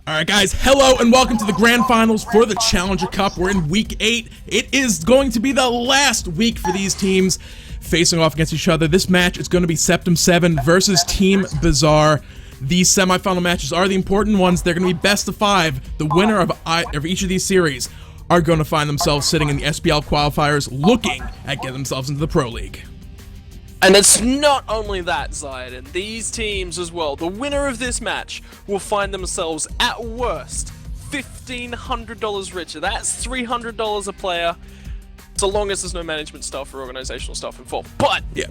Alright guys, hello and welcome to the Grand Finals for the Challenger Cup. We're in Week 8. It is going to be the last week for these teams facing off against each other. This match is going to be Septem 7 versus Team Bizarre. These semifinal matches are the important ones. They're going to be best of 5. The winner of each of these series are going to find themselves sitting in the SPL qualifiers looking at getting themselves into the Pro League. And it's not only that, Zayden. These teams as well, the winner of this match will find themselves, at worst, $1,500 richer. That's $300 a player, so long as there's no management stuff or organizational stuff involved. But, yeah,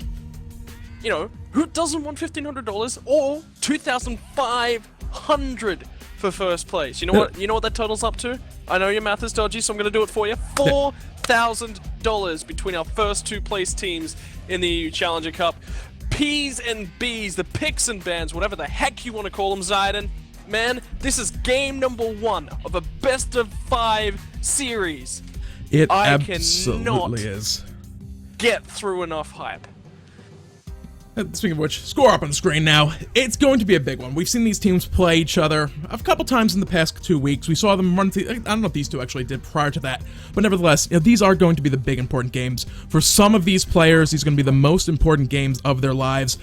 you know, who doesn't want $1,500 or $2,500 for first place? You know what? You know what that totals up to? I know your math is dodgy, so I'm going to do it for you. $4,000 between our first two place teams in the EU Challenger Cup. P's and B's, the picks and bans, whatever the heck you want to call them, Zayden. Man, this is game number 1 of a best of 5 series. It I absolutely is. Get through enough hype. Speaking of which, score up on the screen now. It's going to be a big one. We've seen these teams play each other a couple times in the past 2 weeks. We saw them run through, I don't know if these two actually did prior to that, but nevertheless, you know, these are going to be the big important games. For some of these players, these are going to be the most important games of their lives.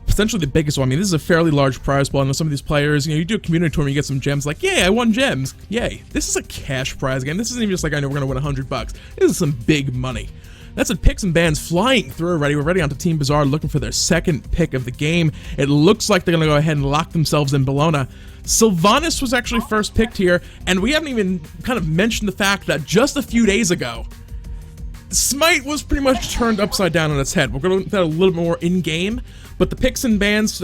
Potentially the biggest one. I mean, this is a fairly large prize pool. I know some of these players, you know, you do a community tournament, you get some gems, like, yay, I won gems. Yay. This is a cash prize game. This isn't even just like, I know we're going to win $100. This is some big money. That's what picks and bans flying through already. We're ready onto Team Bizarre looking for their second pick of the game. It looks like they're going to go ahead and lock themselves in Bellona. Sylvanus was actually first picked here, and we haven't even kind of mentioned the fact that just a few days ago, Smite was pretty much turned upside down on its head. We're going to look at that a little bit more in-game, but the picks and bans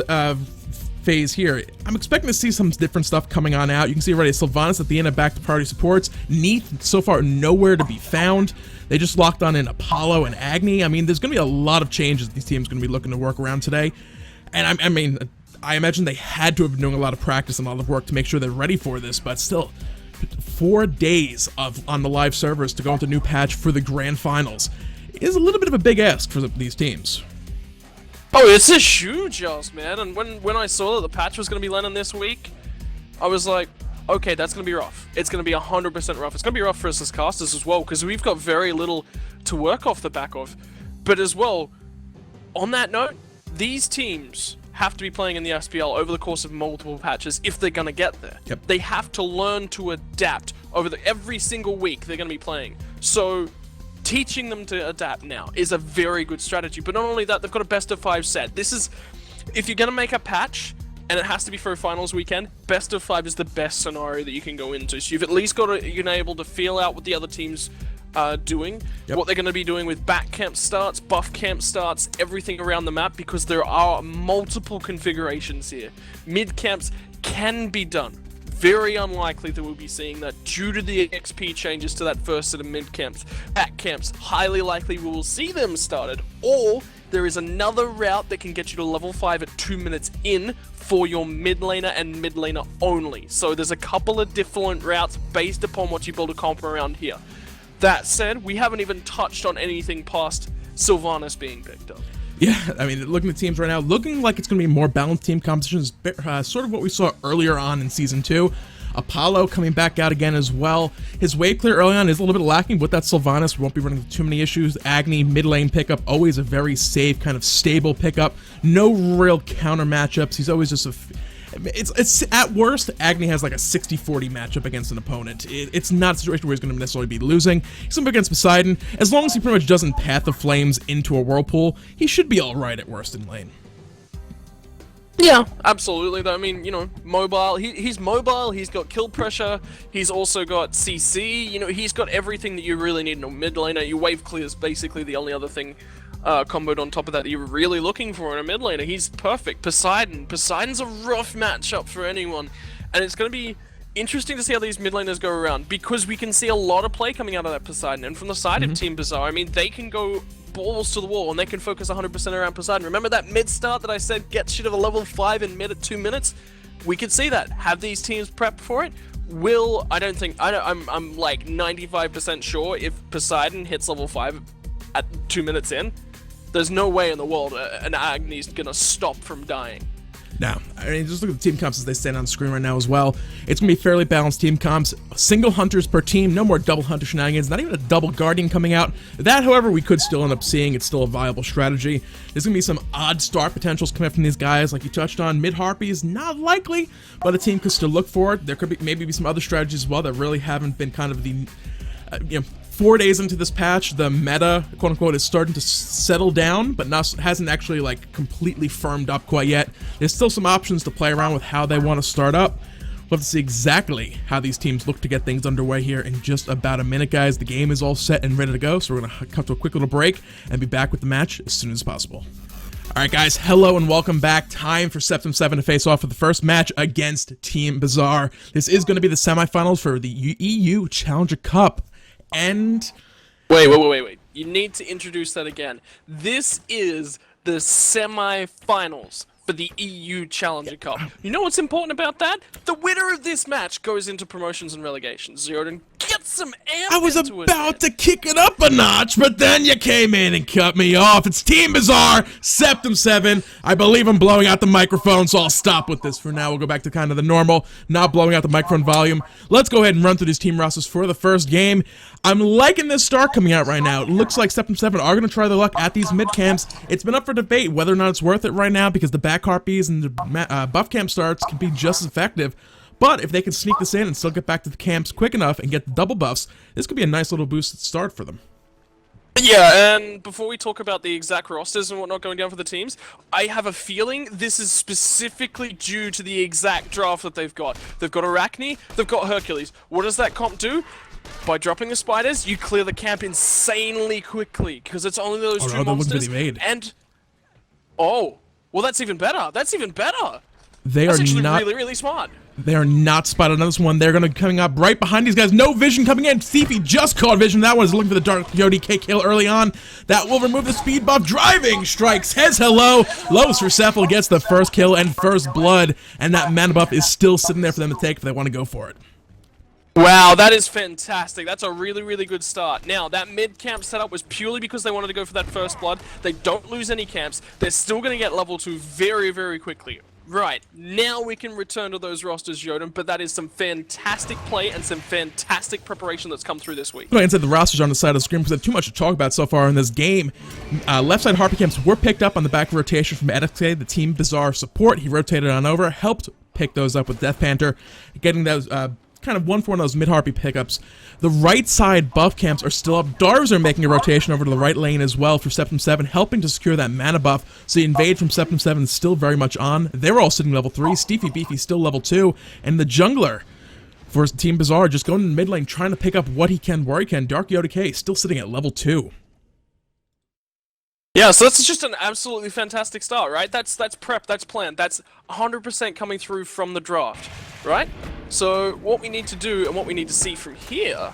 phase here, I'm expecting to see some different stuff coming on out. You can see already Sylvanus, Athena back to party supports. Neath, so far, nowhere to be found. They just locked on in Apollo and Agni. I mean, there's going to be a lot of changes these teams are going to be looking to work around today. And I imagine they had to have been doing a lot of practice and a lot of work to make sure they're ready for this, but still, 4 days on the live servers to go into new patch for the Grand Finals is a little bit of a big ask for these teams. Oh, it's a huge ask, man. And when I saw that the patch was going to be landing this week, I was like, okay, that's going to be rough. It's going to be 100% rough. It's going to be rough for us as casters as well, because we've got very little to work off the back of. But as well, on that note, these teams have to be playing in the SPL over the course of multiple patches if they're going to get there. Yep. They have to learn to adapt over every single week they're going to be playing. So teaching them to adapt now is a very good strategy. But not only that, they've got a best of 5 set. This is, if you're going to make a patch, and it has to be for a finals weekend, best of 5 is the best scenario that you can go into. So you've at least got to, you're able to feel out what the other teams are doing, what they're going to be doing with back camp starts, buff camp starts, everything around the map, because there are multiple configurations here. Mid camps can be done. Very unlikely that we'll be seeing that due to the XP changes to that first set of mid camps. Back camps, highly likely we will see them started, or there is another route that can get you to level 5 at 2 minutes in for your mid laner and mid laner only. So there's a couple of different routes based upon what you build a comp around here. That said, we haven't even touched on anything past Sylvanus being picked up. Yeah, I mean, looking at teams right now, looking like it's going to be more balanced team competitions, sort of what we saw earlier on in Season 2. Apollo coming back out again as well. His wave clear early on is a little bit lacking, but that Sylvanus won't be running into too many issues. Agni, mid lane pickup, always a very safe, kind of stable pickup. No real counter matchups. He's always just it's at worst, Agni has like a 60-40 matchup against an opponent. It's not a situation where he's going to necessarily be losing. He's up against Poseidon. As long as he pretty much doesn't Path of Flames into a Whirlpool, he should be alright at worst in lane. Yeah, absolutely. Though I mean, you know, mobile. He's mobile. He's got kill pressure. He's also got CC. You know, he's got everything that you really need in a mid laner. Your wave clear is basically the only other thing comboed on top of that you're really looking for in a mid laner. He's perfect. Poseidon's a rough matchup for anyone, and it's going to be interesting to see how these mid laners go around, because we can see a lot of play coming out of that Poseidon. And from the side of Team Bizarre, I mean, they can go balls to the wall and they can focus 100% around Poseidon. Remember that mid start that I said gets you to the level 5 in mid at 2 minutes? We could see that. Have these teams prepped for it? I'm like 95% sure if Poseidon hits level 5 at 2 minutes in, there's no way in the world an Agni's gonna stop from dying. Now, I mean, just look at the team comps as they stand on the screen right now as well. It's going to be fairly balanced team comps. Single hunters per team, no more double hunter shenanigans, not even a double guardian coming out. That, however, we could still end up seeing. It's still a viable strategy. There's going to be some odd start potentials coming up from these guys, like you touched on. Mid Harpies, not likely, but a team could still look for it. There could be maybe some other strategies as well that really haven't been kind of the, 4 days into this patch, the meta, quote unquote, is starting to settle down, but hasn't actually like completely firmed up quite yet. There's still some options to play around with how they want to start up. We'll have to see exactly how these teams look to get things underway here in just about a minute, guys. The game is all set and ready to go, so we're going to cut to a quick little break and be back with the match as soon as possible. Alright guys, hello and welcome back. Time for Septem 7 to face off for the first match against Team Bizarre. This is going to be the semifinals for the EU Challenger Cup. And Wait. You need to introduce that again. This is the semifinals for the EU Challenger Cup. You know what's important about that? The winner of this match goes into promotions and relegations. Zioden, get some amp I was into about to kick it up a notch, but then you came in and cut me off. It's Team Bizarre, Septem 7. I believe I'm blowing out the microphone, so I'll stop with this for now. We'll go back to kind of the normal, not blowing out the microphone volume. Let's go ahead and run through these team rosters for the first game. I'm liking this start coming out right now. It looks like Septem 7 are going to try their luck at these mid camps. It's been up for debate whether or not it's worth it right now because the back harpies and the buff camp starts can be just as effective. But if they can sneak this in and still get back to the camps quick enough and get the double buffs, this could be a nice little boosted start for them. Yeah, and before we talk about the exact rosters and whatnot going down for the teams, I have a feeling this is specifically due to the exact draft that they've got. They've got Arachne, they've got Hercules. What does that comp do? By dropping the spiders, you clear the camp insanely quickly, because it's only those two monsters. And well, that's even better. That's even better. That's actually really, really smart. They are not spotted on this one. They're going to be coming up right behind these guys. No vision coming in. Thiefy just caught vision. That one is looking for the Dark Yodi K kill early on. That will remove the speed buff. Driving strike says hello. Los for Cephal gets the first kill and first blood. And that mana buff is still sitting there for them to take if they want to go for it. Wow, that is fantastic. That's a really, really good start. Now, that mid-camp setup was purely because they wanted to go for that first blood. They don't lose any camps. They're still going to get level 2 very, very quickly. Right, now we can return to those rosters, Joden, but that is some fantastic play and some fantastic preparation that's come through this week. Like I said, the rosters are on the side of the screen because there's too much to talk about so far in this game. Left side Harpy camps were picked up on the back rotation from Edicte, the Team Bizarre support. He rotated on over, helped pick those up with Death Panther, getting those kind of one for one of those mid-harpy pickups. The right side buff camps are still up. Darvs are making a rotation over to the right lane as well for Septem 7, helping to secure that mana buff. So the invade from Septem 7 is still very much on. They're all sitting level 3. Steefy Beefy still level 2. And the jungler for Team Bizarre just going in mid lane trying to pick up what he can where he can. Dark Yoda K still sitting at level 2. Yeah, so that's just an absolutely fantastic start, right? That's prep, that's planned, that's 100% coming through from the draft, right? So what we need to do and what we need to see from here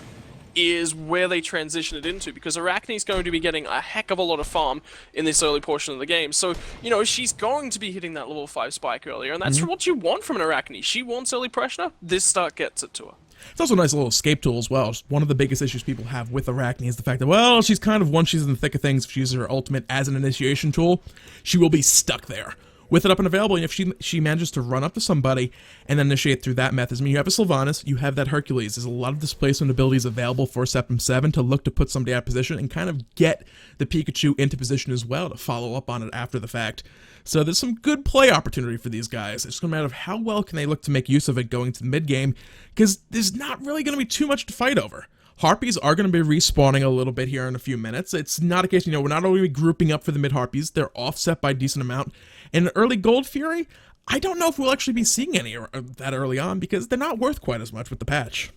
is where they transition it into, because Arachne's going to be getting a heck of a lot of farm in this early portion of the game. So, you know, she's going to be hitting that level 5 spike earlier, and that's what you want from an Arachne. She wants early pressure, this start gets it to her. It's also a nice little escape tool as well. One of the biggest issues people have with Arachne is the fact that, well, she's kind of, once she's in the thick of things, if she uses her ultimate as an initiation tool, she will be stuck there. With it up and available, and if she manages to run up to somebody and then initiate through that method, I mean, you have a Sylvanus, you have that Hercules. There's a lot of displacement abilities available for Septem 7 to look to put somebody out of position and kind of get the Pikachu into position as well to follow up on it after the fact. So there's some good play opportunity for these guys. It's just a matter of how well can they look to make use of it going to the mid game, because there's not really going to be too much to fight over. Harpies are going to be respawning a little bit here in a few minutes. It's not a case, we're not only grouping up for the mid-Harpies, they're offset by a decent amount. And early Gold Fury, I don't know if we'll actually be seeing any of that early on, because they're not worth quite as much with the patch.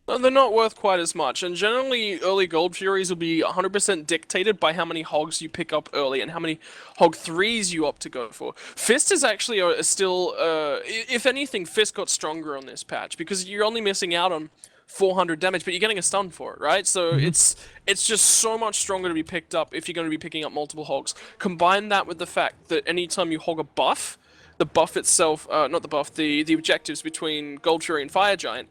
No, they're not worth quite as much, and generally early Gold Furies will be 100% dictated by how many hogs you pick up early and how many hog 3s you opt to go for. Fist is actually still, if anything, Fist got stronger on this patch, because you're only missing out on 400 damage, but you're getting a stun for it, right? So it's just so much stronger to be picked up if you're going to be picking up multiple hogs. Combine that with the fact that anytime you hog a buff, the buff itself, not the buff, the objectives between Gold Fury and Fire Giant,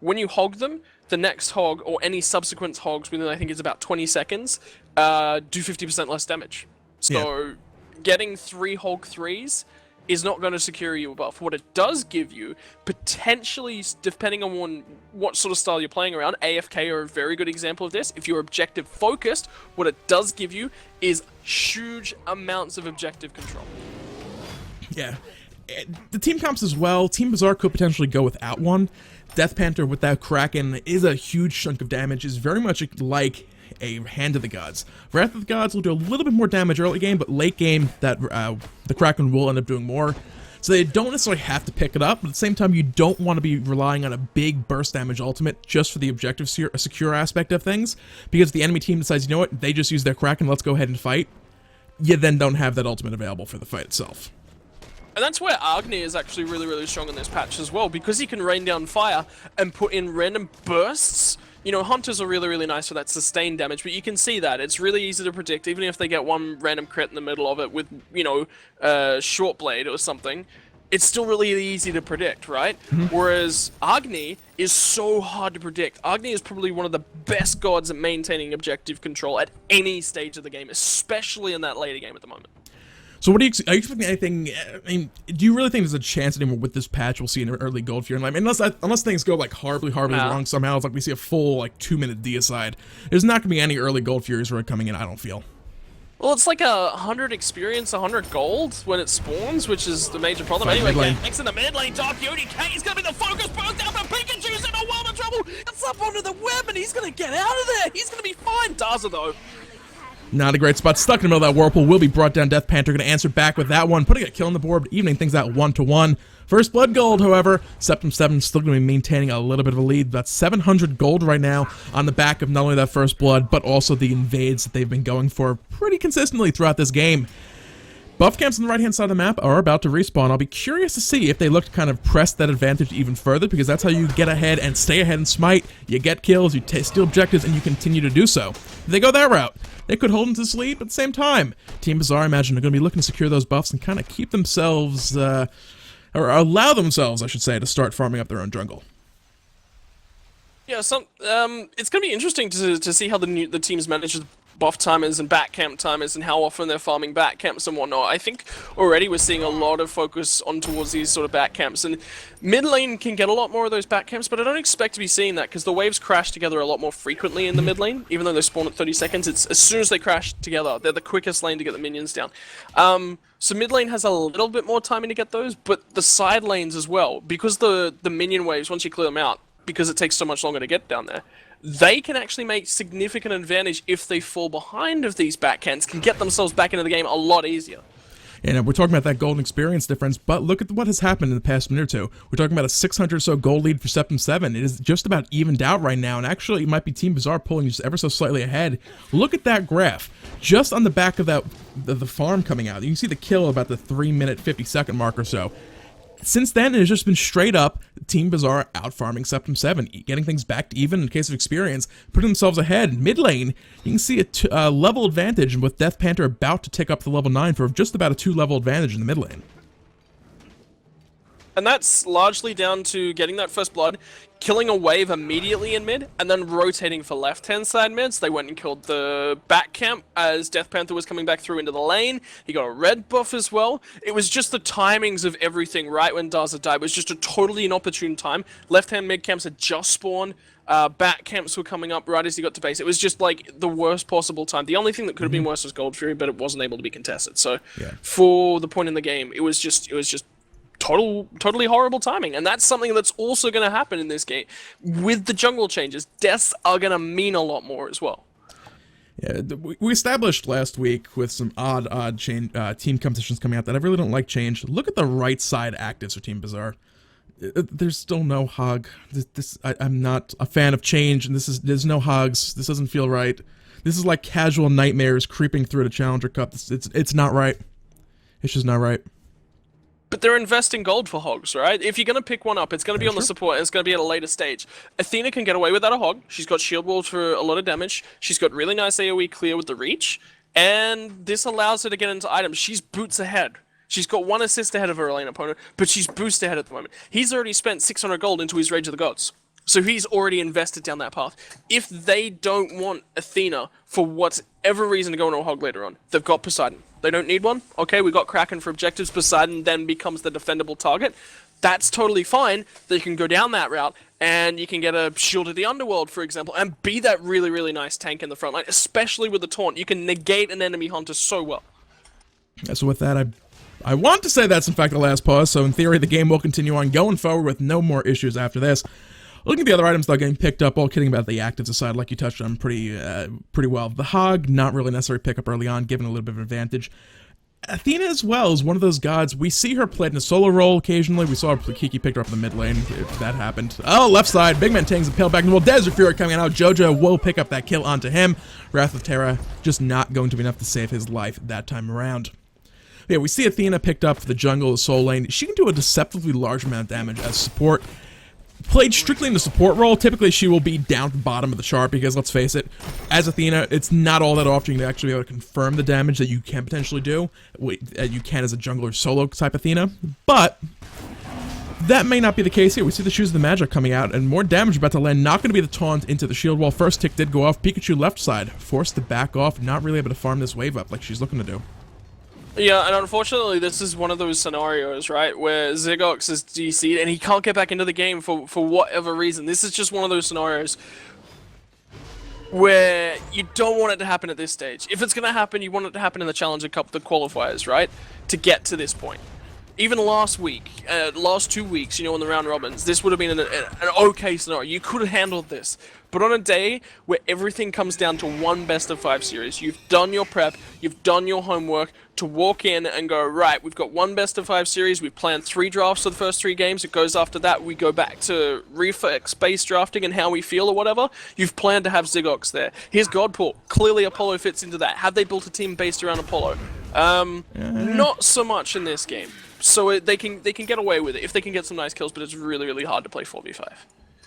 when you hog them, the next hog, or any subsequent hogs within, I think it's about 20 seconds, do 50% less damage. So getting 3 hog 3s is not going to secure you a buff. What it does give you, potentially, depending on what sort of style you're playing around, AFK are a very good example of this. If you're objective focused, what it does give you is huge amounts of objective control. Yeah. The team comps as well. Team Bazaar could potentially go without one. Death Panther without Kraken is a huge chunk of damage, is very much like a Hand of the Gods. Wrath of the Gods will do a little bit more damage early game, but late game, that the Kraken will end up doing more. So they don't necessarily have to pick it up, but at the same time, you don't want to be relying on a big burst damage ultimate just for the objective secure aspect of things, because if the enemy team decides, you know what, they just use their Kraken, let's go ahead and fight, you then don't have that ultimate available for the fight itself. And that's where Agni is actually really, really strong in this patch as well, because he can rain down fire and put in random bursts. You know, Hunters are really, really nice for that sustained damage, but you can see that. It's really easy to predict, even if they get one random crit in the middle of it with, you know, Short Blade or something. It's still really easy to predict, right? Whereas Agni is so hard to predict. Agni is probably one of the best gods at maintaining objective control at any stage of the game, especially in that later game at the moment. So what are you expecting anything, I mean, do you really think there's a chance anymore with this patch we'll see an early gold fear? I mean, unless things go like horribly wrong somehow, it's like we see a full like 2-minute deicide. There's not going to be any early gold furies coming in, I don't feel. Well, it's like 100 experience, 100 gold when it spawns, which is the major problem. Right, anyway, next in the mid lane, Dark UDK is going to be the focus burst down, but Pikachu's in a world of trouble. It's up onto the web, and he's going to get out of there. He's going to be fine. Daza, though. Not a great spot. Stuck in the middle of that whirlpool. Will be brought down. Death Panther going to answer back with that one, putting a kill on the board, but evening things out 1-1. First blood gold, however, Septem 7 still going to be maintaining a little bit of a lead. About 700 gold right now on the back of not only that first blood, but also the invades that they've been going for pretty consistently throughout this game. Buff camps on the right-hand side of the map are about to respawn. I'll be curious to see if they look to kind of press that advantage even further, because that's how you get ahead and stay ahead in Smite. You get kills, you steal objectives, and you continue to do so. If they go that route, they could hold into this lead, but at the same time, Team Bazaar, I imagine, are going to be looking to secure those buffs and kind of keep themselves, or allow themselves, I should say, to start farming up their own jungle. Yeah, it's going to be interesting to see how the teams manage the buff timers and back camp timers and how often they're farming back camps and whatnot. I think already we're seeing a lot of focus on towards these sort of back camps, and mid lane can get a lot more of those back camps, but I don't expect to be seeing that because the waves crash together a lot more frequently in the mid lane. Even though they spawn at 30 seconds, it's as soon as they crash together, they're the quickest lane to get the minions down. So mid lane has a little bit more timing to get those, but the side lanes as well, because the minion waves, once you clear them out, because it takes so much longer to get down there, they can actually make significant advantage if they fall behind of these backhands, can get themselves back into the game a lot easier. And we're talking about that golden experience difference, but look at what has happened in the past minute or two. We're talking about a 600 or so gold lead for Septem 7. It is just about evened out right now, and actually it might be Team Bazaar pulling just ever so slightly ahead. Look at that graph. Just on the back of that, the farm coming out, you can see the kill about the 3-minute 50-second mark or so. Since then, it has just been straight up Team Bazaar out-farming Septem 7, getting things back to even in case of experience, putting themselves ahead. Mid lane, you can see a level advantage, with Death Panther about to tick up to level 9 for just about a 2-level advantage in the mid lane. And that's largely down to getting that first blood, killing a wave immediately in mid, and then rotating for left-hand side mids. They went and killed the back camp as Death Panther was coming back through into the lane. He got a red buff as well. It was just the timings of everything right when Daza died. It was just a totally inopportune time. Left-hand mid camps had just spawned. Back camps were coming up right as he got to base. It was just like the worst possible time. The only thing that could have been worse was Gold Fury, but it wasn't able to be contested. So for the point in the game, it was just totally horrible timing, and that's something that's also going to happen in this game. With the jungle changes, deaths are going to mean a lot more as well. Yeah, we established last week with some odd team competitions coming out that I really don't like change. Look at the right side actives for Team Bazaar. There's still no hog. I'm not a fan of change, and there's no hogs. This doesn't feel right. This is like casual nightmares creeping through the Challenger Cup. It's not right. It's just not right. But they're investing gold for hogs, right? If you're going to pick one up, it's going to be on the support, and it's going to be at a later stage. Athena can get away without a hog. She's got shield walls for a lot of damage. She's got really nice AoE clear with the reach. And this allows her to get into items. She's boots ahead. She's got 1 assist ahead of her lane opponent, but she's boost ahead at the moment. He's already spent 600 gold into his Rage of the Gods. So he's already invested down that path. If they don't want Athena for whatever reason to go on a hog later on, they've got Poseidon. They don't need one. Okay, we got Kraken for objectives. Poseidon then becomes the defendable target. That's totally fine. They can go down that route, and you can get a Shield of the Underworld, for example, and be that really, really nice tank in the front line, especially with the taunt. You can negate an enemy hunter so well. Yeah, so with that, I want to say that's in fact the last pause, so in theory the game will continue on going forward with no more issues after this. Looking at the other items though getting picked up, all kidding about the actives aside, like you touched on pretty well. The Hog, not really necessary pickup early on, given a little bit of an advantage. Athena as well is one of those gods. We see her played in a solo role occasionally. We saw Kiki picked her up in the mid lane, if that happened. Oh, left side, Big Man Tang's impaled back in the wall. Desert Fury coming out. Jojo will pick up that kill onto him. Wrath of Terra just not going to be enough to save his life that time around. Yeah, we see Athena picked up for the jungle, the soul lane. She can do a deceptively large amount of damage as support. Played strictly in the support role, typically she will be down at the bottom of the chart because, let's face it, as Athena, it's not all that often you can actually be able to confirm the damage that you can potentially do. You can as a jungler solo type Athena, but that may not be the case here. We see the Shoes of the Magic coming out, and more damage about to land. Not going to be the taunt into the shield wall. First tick did go off. Pikachu left side, forced to back off, not really able to farm this wave up like she's looking to do. Yeah, and unfortunately, this is one of those scenarios, right, where Ziggox is DC'd and he can't get back into the game for whatever reason. This is just one of those scenarios where you don't want it to happen at this stage. If it's going to happen, you want it to happen in the Challenger Cup, the qualifiers, right, to get to this point. Even last week, last 2 weeks, you know, in the round robins, this would have been an okay scenario. You could have handled this. But on a day where everything comes down to one best-of-5 series, you've done your prep, you've done your homework, to walk in and go, right, we've got one best-of-5 series, we've planned 3 drafts for the first 3 games, it goes after that, we go back to reflex-based drafting and how we feel or whatever, you've planned to have Ziggox there. Here's Godpool. Clearly Apollo fits into that. Have they built a team based around Apollo? Not so much in this game. So they can get away with it if they can get some nice kills, but it's really, really hard to play 4v5.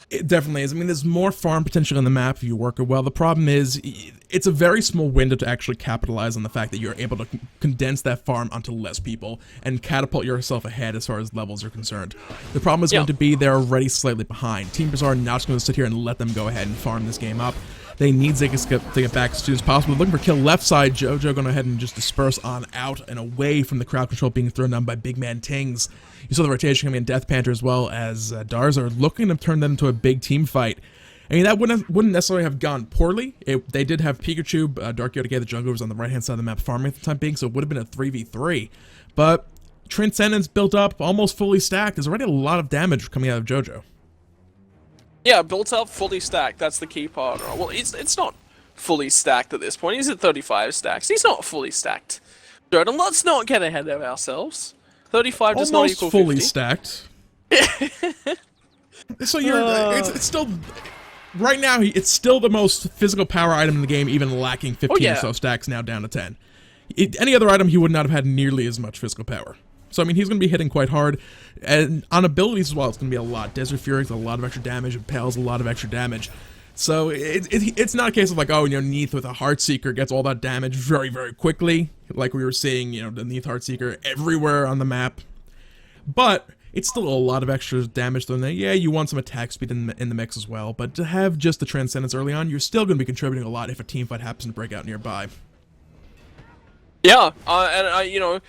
It definitely is. I mean, there's more farm potential on the map if you work it well. The problem is, it's a very small window to actually capitalize on the fact that you're able to condense that farm onto less people and catapult yourself ahead as far as levels are concerned. The problem is going to be they're already slightly behind. Team Bazaar are not going to sit here and let them go ahead and farm this game up. They need Ziggox to get back as soon as possible. Looking for kill left side. Jojo going ahead and just disperse on out and away from the crowd control being thrown down by Big Man Tings. You saw the rotation coming in Death Panther as well as Darza looking to turn them into a big team fight. I mean, that wouldn't necessarily have gone poorly. They did have Pikachu, Dark Yoda, the jungler was on the right-hand side of the map farming at the time being, so it would have been a 3v3. But Transcendence built up, almost fully stacked. There's already a lot of damage coming out of Jojo. Yeah, built up, fully stacked. That's the key part. Well, it's not fully stacked at this point. He's at 35 stacks. He's not fully stacked. Jordan, let's not get ahead of ourselves. 35 does not equal 50. Almost fully stacked. So you're, it's still, right now, it's still the most physical power item in the game, even lacking 15 or so stacks, now down to 10. Any other item, he would not have had nearly as much physical power. So, I mean, he's going to be hitting quite hard. And on abilities as well, it's going to be a lot. Desert Fury, a lot of extra damage. Impale's a lot of extra damage. So, it's not a case of like, oh, you know, Neath with a Heartseeker gets all that damage very, very quickly. Like we were seeing, you know, the Neath Heartseeker everywhere on the map. But it's still a lot of extra damage thrown there. Yeah, you want some attack speed in the mix as well. But to have just the Transcendence early on, you're still going to be contributing a lot if a team fight happens to break out nearby. Yeah, and you know,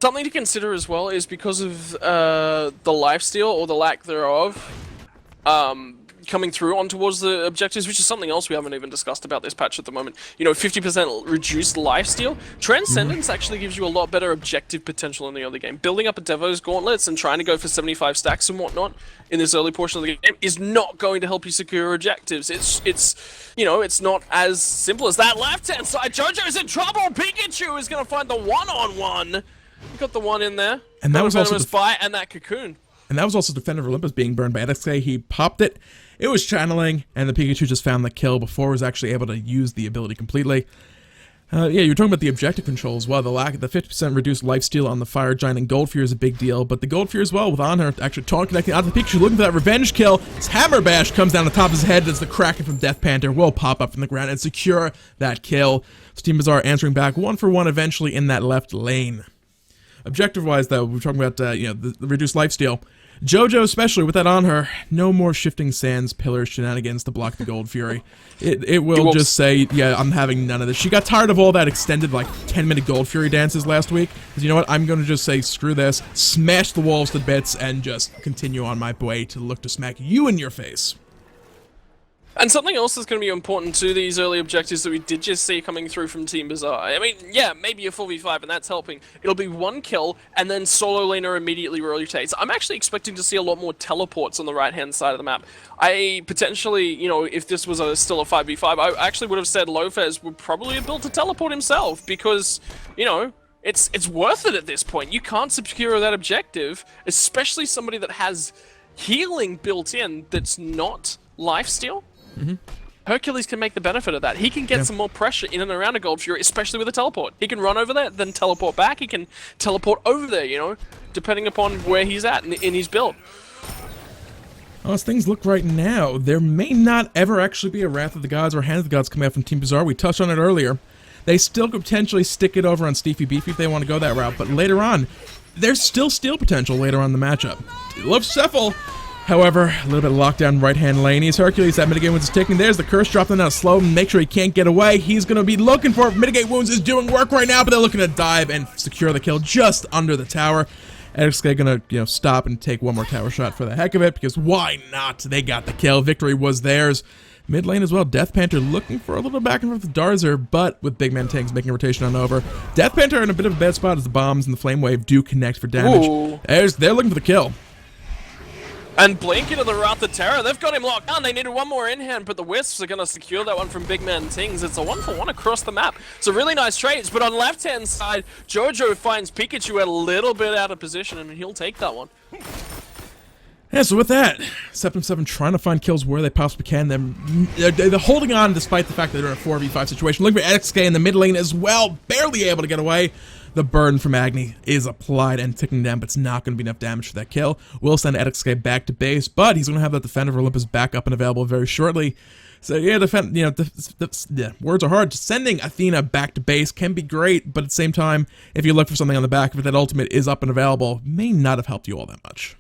something to consider as well is because of the lifesteal or the lack thereof coming through on towards the objectives, which is something else we haven't even discussed about this patch at the moment. You know, 50% reduced lifesteal. Transcendence actually gives you a lot better objective potential in the early game. Building up a Devo's Gauntlets and trying to go for 75 stacks and whatnot in this early portion of the game is not going to help you secure objectives. It's you know, it's not as simple as that. Left-hand side, Jojo's in trouble! Pikachu is going to find the one-on-one! You got the one in there. And that was also the bite and that cocoon. And that was also Defender of Olympus being burned by XK. He popped it. It was channeling, and the Pikachu just found the kill before it was actually able to use the ability completely. Yeah, you're talking about the objective control as well. The 50% reduced lifesteal on the Fire Giant and Gold Fury is a big deal, but the Gold Fury as well with Anhur actually taunt connecting onto the Pikachu, looking for that revenge kill. His Hammer Bash comes down the top of his head as the Kraken from Death Panther will pop up from the ground and secure that kill. Team Bazaar answering back 1-for-1 eventually in that left lane. Objective-wise, though, we're talking about you know, the reduced lifesteal. JoJo, especially with that on her, no more shifting sands, pillars, shenanigans to block the Gold Fury. It will just say, yeah, I'm having none of this. She got tired of all that extended, like, 10-minute Gold Fury dances last week. Because you know what? I'm going to just say, screw this, smash the walls to bits, and just continue on my way to look to smack you in your face. And something else that's going to be important to these early objectives that we did just see coming through from Team Bazaar. I mean, yeah, maybe a 4v5, and that's helping. It'll be one kill, and then solo laner immediately rotates. I'm actually expecting to see a lot more teleports on the right-hand side of the map. I potentially, you know, if this was still a 5v5, I actually would have said Lofez would probably have built a teleport himself, because, you know, it's worth it at this point. You can't secure that objective, especially somebody that has healing built in that's not lifesteal. Hercules can make the benefit of that. He can get some more pressure in and around a Gold Fury, especially with a teleport. He can run over there, then teleport back. He can teleport over there, you know, depending upon where he's at in his build. Well, as things look right now, there may not ever actually be a Wrath of the Gods or Hand of the Gods coming out from Team Bazaar. We touched on it earlier. They still could potentially stick it over on Steefy Beefy if they want to go that route, but later on, there's still steal potential later on in the matchup. Love Cephal. However, a little bit of lockdown right-hand lane. He's Hercules. That mitigate wounds is taking. There's the curse dropping down slow. Make sure he can't get away. He's going to be looking for it. Mitigate wounds is doing work right now, but they're looking to dive and secure the kill just under the tower. XK going to, stop and take one more tower shot for the heck of it, because why not? They got the kill. Victory was theirs. Mid lane as well, Death Panther looking for a little back and forth with Darzer, but with big man tanks making a rotation on over. Death Panther in a bit of a bad spot as the bombs and the flame wave do connect for damage. They're looking for the kill. And Blink into the Wrath of Terror, they've got him locked down. They needed one more in hand, but the Wisps are going to secure that one from Big Man Tings. It's a 1-for-1 across the map. It's a really nice trades, but on left-hand side, JoJo finds Pikachu a little bit out of position, and he'll take that one. Yeah, so with that, Septem 7 trying to find kills where they possibly can. They're holding on despite the fact that they're in a 4v5 situation. Looking for XK in the mid lane as well, barely able to get away. The burn from Agni is applied and ticking down, but it's not going to be enough damage for that kill. Will send XK back to base, but he's going to have that Defender of Olympus back up and available very shortly. So yeah, words are hard. Sending Athena back to base can be great, but at the same time, if you look for something on the back of it, that ultimate is up and available, may not have helped you all that much.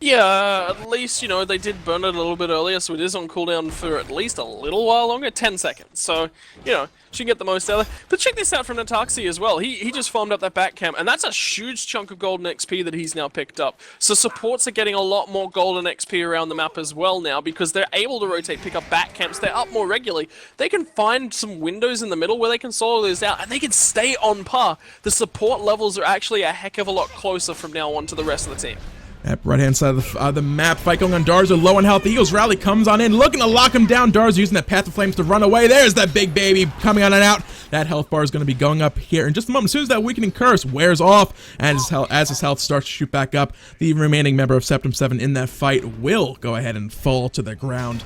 Yeah, at least, they did burn it a little bit earlier, so it is on cooldown for at least a little while longer, 10 seconds. So, she can get the most out of it. But check this out from Nataxi as well. He just farmed up that back camp, and that's a huge chunk of golden XP that he's now picked up. So supports are getting a lot more golden XP around the map as well now, because they're able to rotate, pick up back camps. They're up more regularly. They can find some windows in the middle where they can solo this out, and they can stay on par. The support levels are actually a heck of a lot closer from now on to the rest of the team. At right-hand side of the map, fight going on. Darzer low on health. Eagles Rally comes on in, looking to lock him down. Darzer using that Path of Flames to run away. There's that big baby coming on and out. That health bar is going to be going up here in just a moment. As soon as that Weakening Curse wears off, and as his health starts to shoot back up, the remaining member of Septem 7 in that fight will go ahead and fall to the ground.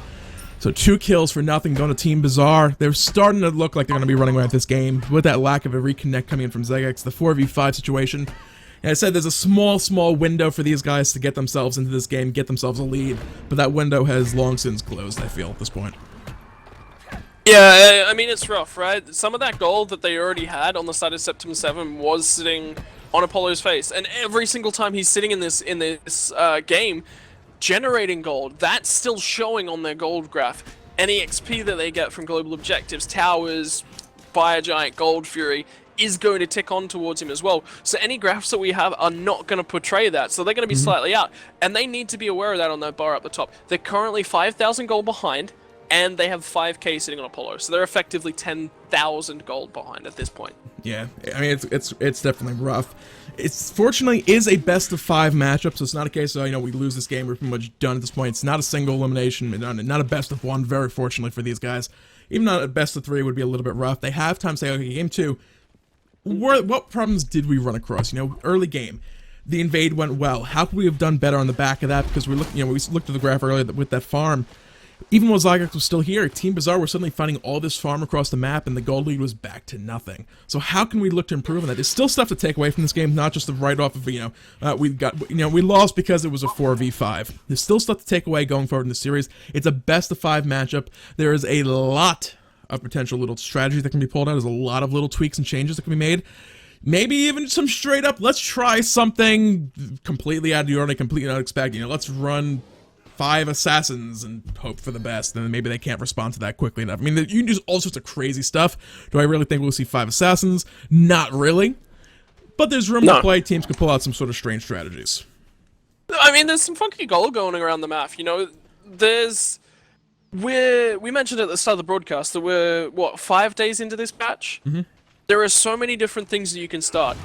So 2 kills for nothing going to Team Bazaar. They're starting to look like they're going to be running away with this game. With that lack of a reconnect coming in from Zegex, the 4v5 situation. And I said there's a small window for these guys to get themselves into this game, get themselves a lead, but that window has long since closed, I feel, at this point. Yeah, I mean, it's rough, right? Some of that gold that they already had on the side of Septem 7 was sitting on Apollo's face, and every single time he's sitting in this game, generating gold, that's still showing on their gold graph. Any XP that they get from global objectives, towers, Fire Giant, Gold Fury, is going to tick on towards him as well. So any graphs that we have are not going to portray that. So they're going to be slightly out. And they need to be aware of that on that bar up the top. They're currently 5,000 gold behind, and they have 5k sitting on Apollo. So they're effectively 10,000 gold behind at this point. Yeah, I mean, it's definitely rough. It's fortunately is a best of 5 matchup, so it's not a case of, we lose this game, we're pretty much done at this point. It's not a single elimination, not a best of 1, very fortunately for these guys. Even not a best of 3 would be a little bit rough. They have time to say, okay, game 2, what problems did we run across? Early game, the invade went well. How could we have done better on the back of that? Because we looked at the graph earlier with that farm. Even while Zygox was still here, Team Bazaar were suddenly finding all this farm across the map, and the gold lead was back to nothing. So how can we look to improve on that? There's still stuff to take away from this game, not just the write-off of we lost because it was a 4v5. There's still stuff to take away going forward in the series. It's a best of 5 matchup. There is a lot of potential little strategies that can be pulled out. There's a lot of little tweaks and changes that can be made. Maybe even some straight up, let's try something completely out of the ordinary, completely unexpected. Let's run 5 assassins and hope for the best, and then maybe they can't respond to that quickly enough. I mean, you can do all sorts of crazy stuff. Do I really think we'll see 5 assassins? Not really. But there's room to play. Teams can pull out some sort of strange strategies. I mean, there's some funky gold going around the map. We mentioned at the start of the broadcast that we're, 5 days into this patch? Mm-hmm. There are so many different things that you can start.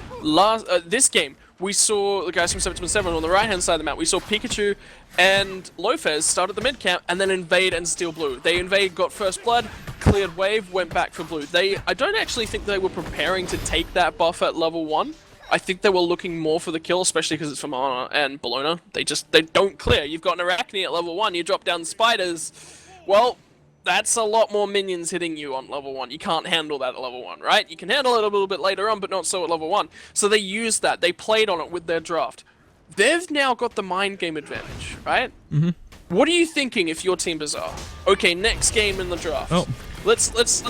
This game, we saw the guys from Septem 7 on the right-hand side of the map. We saw Pikachu and Lopez start at the mid-camp and then invade and steal blue. They invade, got first blood, cleared wave, went back for blue. I don't actually think they were preparing to take that buff at level 1. I think they were looking more for the kill, especially because it's Vamana and Bellona. They don't clear. You've got an Arachne at level 1, you drop down spiders. Well, that's a lot more minions hitting you on level 1. You can't handle that at level 1, right? You can handle it a little bit later on, but not so at level 1. So they used that. They played on it with their draft. They've now got the mind game advantage, right? Mm-hmm. What are you thinking if you're Team Bizarre? Okay, next game in the draft. Oh. Let's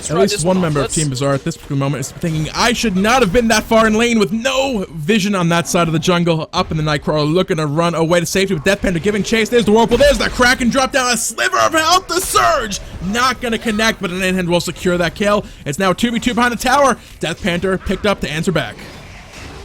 at least one member of Team Bizarre at this moment is thinking, I should not have been that far in lane with no vision on that side of the jungle. Up in the Nightcrawler, looking to run away to safety with Death Panda giving chase. There's the Whirlpool, there's the Kraken, drop down a sliver of health, the Surge! Not gonna connect, but an in-hand will secure that kill. It's now 2v2 behind the tower. Death Panther picked up to answer back.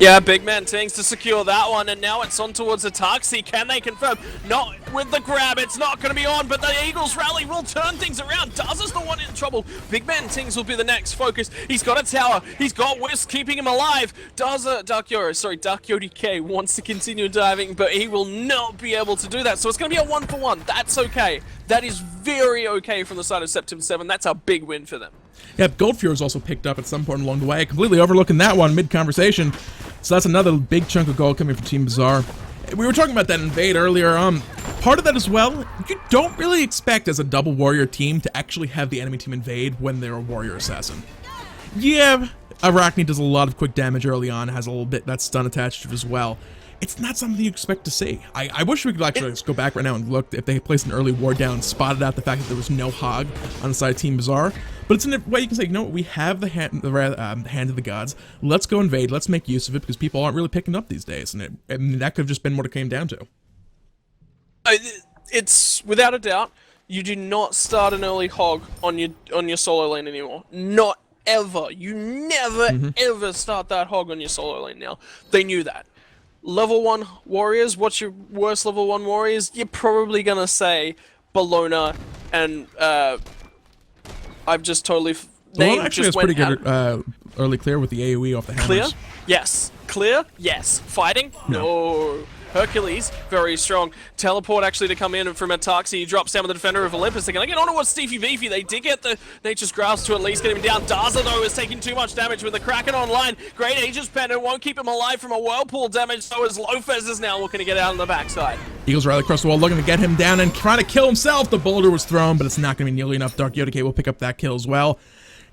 Yeah, big man Tings to secure that one, and now it's on towards the Tarxi. Can they confirm? Not with the grab, it's not going to be on, but the Eagles rally will turn things around. Daz is the one in trouble. Big man Tings will be the next focus. He's got a tower, he's got Wisp keeping him alive. Dark Yodi K wants to continue diving, but he will not be able to do that, so it's going to be a 1-for-1. That's okay. That is very okay from the side of Septem 7. That's a big win for them. Yep, Gold Fury was also picked up at some point along the way. Completely overlooking that one mid-conversation. So that's another big chunk of gold coming from Team Bizarre. We were talking about that invade earlier. Part of that as well, you don't really expect as a double warrior team to actually have the enemy team invade when they're a warrior assassin. Yeah, Arachne does a lot of quick damage early on, has a little bit that stun attached to it as well. It's not something you expect to see. I wish we could actually just go back right now and look if they placed an early ward down, spotted out the fact that there was no hog on the side of Team Bizarre. But it's in a way you can say, you know what, we have the hand of the gods. Let's go invade. Let's make use of it because people aren't really picking up these days, and that could have just been what it came down to. It's without a doubt. You do not start an early hog on your solo lane anymore. Not ever. You never ever start that hog on your solo lane now. They knew that. Level 1 warriors, what's your worst level 1 warriors? You're probably gonna say Bellona and I've just totally Bellona actually has pretty good early clear with the AoE off the hammers. Clear? Yes. Clear? Yes. Fighting? No. Hercules, very strong. Teleport actually to come in from a Tarxi. He drops down with the Defender of Olympus. They're going to get on towards Steefy Beefy. They did get the Nature's Grasp to at least get him down. Daza, though, is taking too much damage with the Kraken online. Great Aegis Pendant won't keep him alive from a Whirlpool damage, so as Lopez is now looking to get out on the backside. Eagles rally across the wall, looking to get him down and trying to kill himself. The boulder was thrown, but it's not going to be nearly enough. Dark Yodike will pick up that kill as well.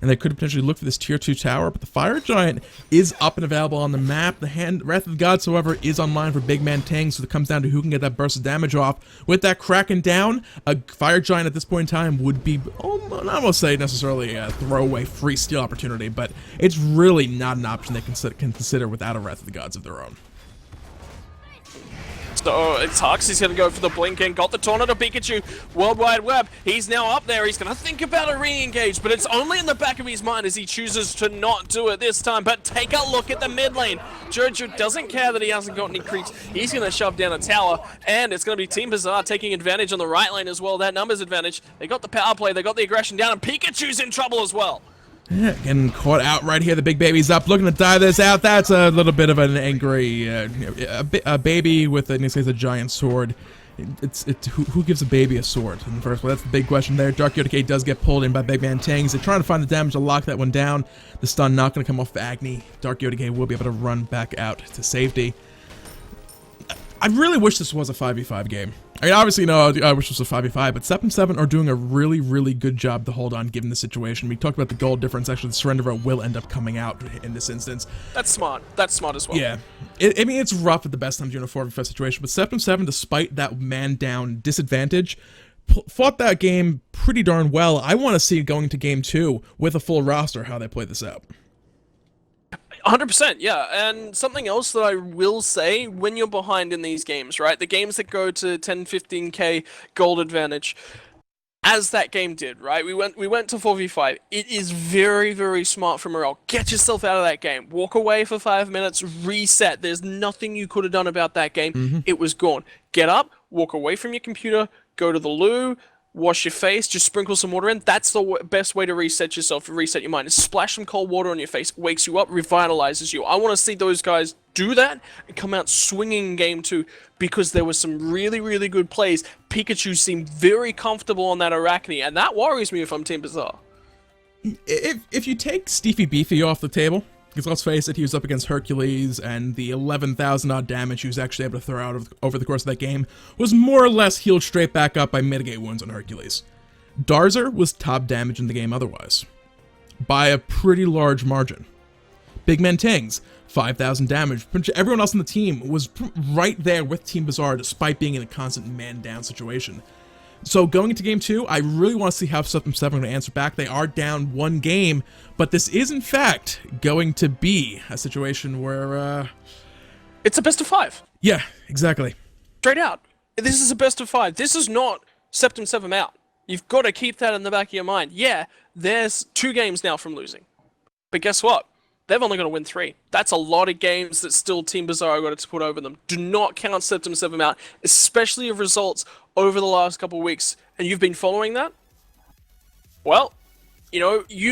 And they could potentially look for this tier 2 tower, but the Fire Giant is up and available on the map. The Wrath of the Gods, however, is online for Big Man Tang, so it comes down to who can get that burst of damage off. With that Kraken down, a Fire Giant at this point in time would be, not going to say necessarily a throwaway free steal opportunity, but it's really not an option they can consider without a Wrath of the Gods of their own. So it's Hux, he's going to go for the blink in, got the Tornado Pikachu, Worldwide Web, he's now up there, he's going to think about a re-engage, but it's only in the back of his mind as he chooses to not do it this time. But take a look at the mid lane. Jojo doesn't care that he hasn't got any creeps, he's going to shove down a tower, and it's going to be Team Bizarre taking advantage on the right lane as well, that numbers advantage. They got the power play, they got the aggression down, and Pikachu's in trouble as well. Yeah, getting caught out right here. The big baby's up, looking to dive this out. That's a little bit of an angry a baby with, in this case, a giant sword. Who gives a baby a sword in the first place? That's the big question there. Dark Yodike does get pulled in by Big Man Tangs. They're trying to find the damage to lock that one down. The stun not going to come off Agni. Dark Yodike will be able to run back out to safety. I really wish this was a 5v5 game. I mean, obviously, no, I wish this was a 5v5, but Septem 7 are doing a really, really good job to hold on given the situation. We talked about the gold difference. Actually, the surrender vote will end up coming out in this instance. That's smart. That's smart as well. Yeah. I mean, it's rough at the best times during a 4v5 situation, but Septem 7, despite that man-down disadvantage, fought that game pretty darn well. I want to see going to game 2 with a full roster how they play this out. 100%, yeah. And something else that I will say, when you're behind in these games, right? The games that go to 10, 15k gold advantage, as that game did, right? We went to 4v5. It is very, very smart for morale. Get yourself out of that game. Walk away for 5 minutes, reset. There's nothing you could have done about that game. It was gone. Get up, walk away from your computer, go to the loo, wash your face, just sprinkle some water in. That's the best way to reset yourself, reset your mind. Is splash some cold water on your face, wakes you up, revitalizes you. I want to see those guys do that and come out swinging in game 2 because there was some really, really good plays. Pikachu seemed very comfortable on that Arachne, and that worries me if I'm Team Bizarre. If you take Steefy Beefy off the table, because let's face it, he was up against Hercules, and the 11,000 odd damage he was actually able to throw out over the course of that game was more or less healed straight back up by mitigate wounds on Hercules. Darzer was top damage in the game otherwise, by a pretty large margin. Big Man Tings, 5,000 damage. Everyone else on the team was right there with Team Bizarre despite being in a constant man-down situation. So going into game 2, I really want to see how Septem 7 are going to answer back. They are down 1 game, but this is in fact going to be a situation where It's a best of 5. yeah, exactly. Straight out. This is a best of 5. This is not Septem 7 out. You've got to keep that in the back of your mind. Yeah, there's 2 games now from losing. But guess what? They've only got to win 3. That's a lot of games that still Team Bizarre got to put over them. Do not count Septem 7 out, especially if results over the last couple of weeks, and you've been following that. Well, you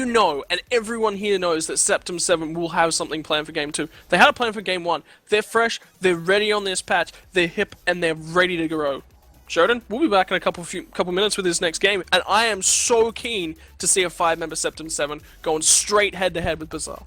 know, and everyone here knows that Septem 7 will have something planned for game 2. They had a plan for game 1. They're fresh, they're ready on this patch, they're hip, and they're ready to grow. Shodan, we'll be back in a couple minutes with this next game, and I am so keen to see a 5-member Septem 7 going straight head-to-head with Bizarre.